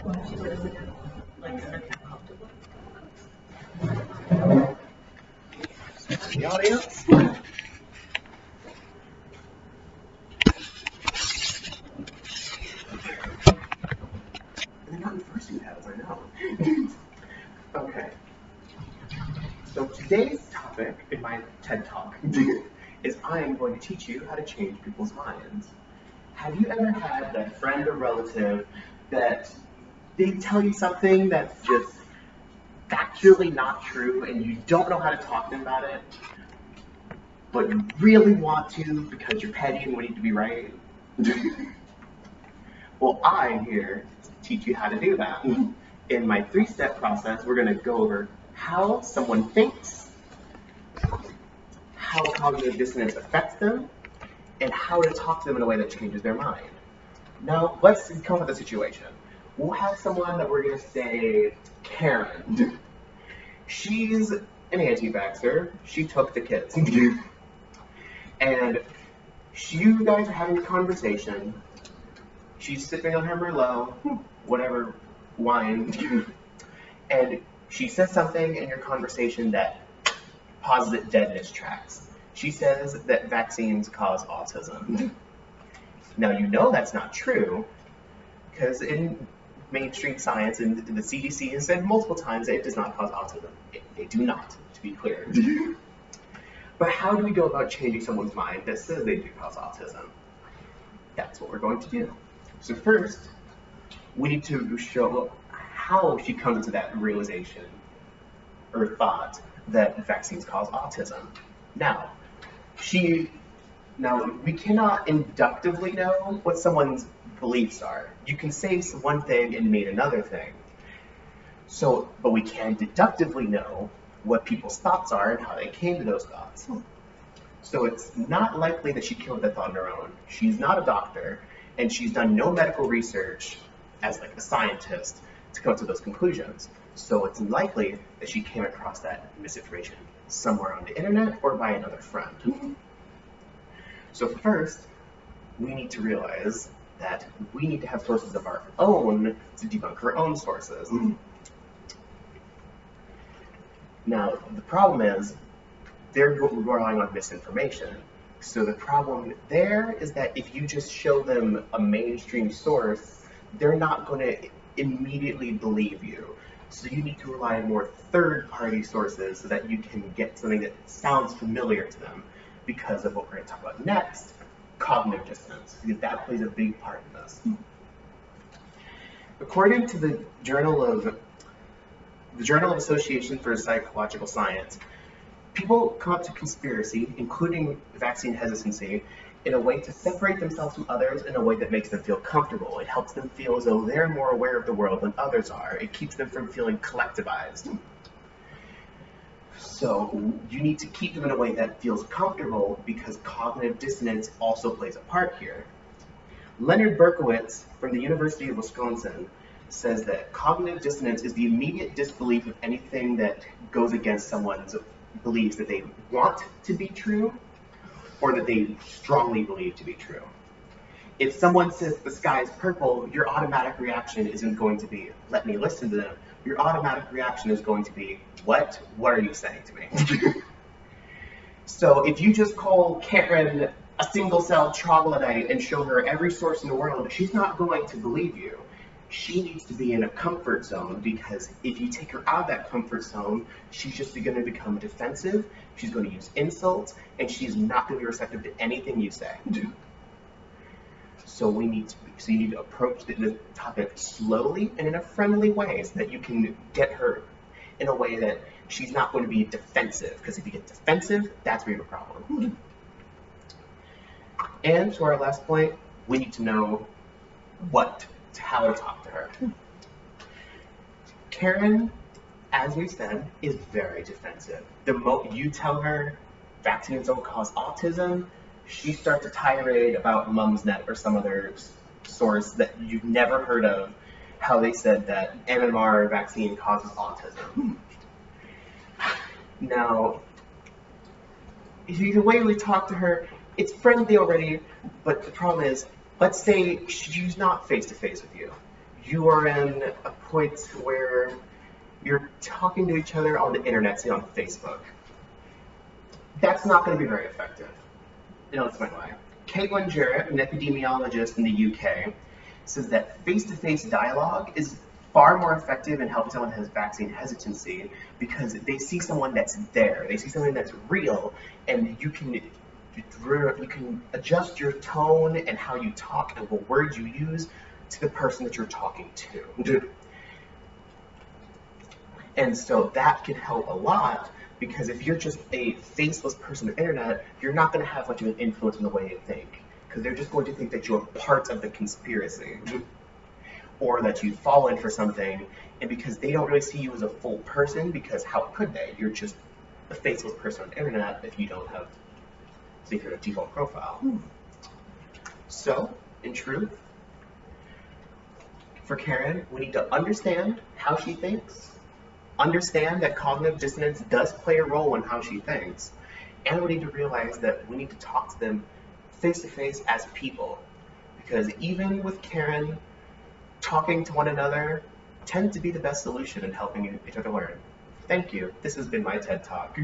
When she says it, like, uncomfortable. The audience. They're not enforcing that, as I know. Okay. So today's topic in my TED Talk is I am going to teach you how to change people's minds. Have you ever had that friend or relative that they tell you something that's just factually not true and you don't know how to talk to them about it, but you really want to because you're petty and wanting to be right? Well, I'm here to teach you how to do that. In my 3-step process, we're going to go over how someone thinks, how cognitive dissonance affects them, and how to talk to them in a way that changes their mind. Now, let's come up with a situation. We'll have someone that we're going to say Karen. She's an anti-vaxxer. She took the kids. And you guys are having a conversation. She's sipping on her Merlot, whatever wine, and she says something in your conversation that pauses it dead in its tracks. She says that vaccines cause autism. Now, you know that's not true, because in mainstream science, and the CDC has said multiple times that it does not cause autism. They do not, to be clear. But how do we go about changing someone's mind that says they do cause autism? That's what we're going to do. So first, we need to show how she comes to that realization or thought that vaccines cause autism. Now, we cannot inductively know what someone's beliefs are. You can say one thing and mean another thing. But we can deductively know what people's thoughts are and how they came to those thoughts. So it's not likely that she came with that thought on her own. She's not a doctor, and she's done no medical research as like a scientist to come to those conclusions. So it's likely that she came across that misinformation somewhere on the internet or by another friend. So first, we need to realize that we need to have sources of our own to debunk our own sources. Now, the problem is they're relying on misinformation. So the problem there is that if you just show them a mainstream source, they're not going to immediately believe you. So you need to rely on more third-party sources so that you can get something that sounds familiar to them because of what we're going to talk about next, cognitive dissonance, because that plays a big part in this. According to the Journal of Association for Psychological Science, people come up to conspiracy, including vaccine hesitancy, in a way to separate themselves from others in a way that makes them feel comfortable. It helps them feel as though they're more aware of the world than others are. It keeps them from feeling collectivized. So you need to keep them in a way that feels comfortable because cognitive dissonance also plays a part here. Leonard Berkowitz from the University of Wisconsin says that cognitive dissonance is the immediate disbelief of anything that goes against someone's beliefs that they want to be true or that they strongly believe to be true. If someone says the sky is purple, your automatic reaction isn't going to be, let me listen to them. Your automatic reaction is going to be, what? What are you saying to me? So if you just call Karen a single-cell troglodyte and show her every source in the world, she's not going to believe you. She needs to be in a comfort zone, because if you take her out of that comfort zone, she's just going to become defensive, she's going to use insults, and she's not going to be receptive to anything you say. So you need to approach the topic slowly and in a friendly way so that you can get her in a way that she's not going to be defensive, because if you get defensive, that's where you have a problem. And to our last point, we need to know how to talk to her. Karen, as we said, is very defensive. The moment you tell her vaccines don't cause autism, she starts a tirade about Mumsnet or some other source that you've never heard of, how they said that MMR vaccine causes autism. Now, the way we talk to her, it's friendly already, but the problem is, let's say she's not face-to-face with you. you are in a point where you're talking to each other on the internet, say on Facebook. That's not going to be very effective. And I'll explain why. Caitlin Jarrett, an epidemiologist in the UK, says that face-to-face dialogue is far more effective in helping someone who has vaccine hesitancy because they see someone that's there, they see something that's real, and you can adjust your tone and how you talk and what words you use to the person that you're talking to. And so that can help a lot because if you're just a faceless person on the internet, you're not going to have much of an influence in the way you think because they're just going to think that you're part of the conspiracy or that you've fallen for something, and because they don't really see you as a full person because how could they? You're just a faceless person on the internet if you don't have secret default profile. So, in truth, for Karen, we need to understand how she thinks, understand that cognitive dissonance does play a role in how she thinks, and we need to realize that we need to talk to them face to face as people. Because even with Karen, talking to one another tends to be the best solution in helping each other learn. Thank you. This has been my TED Talk.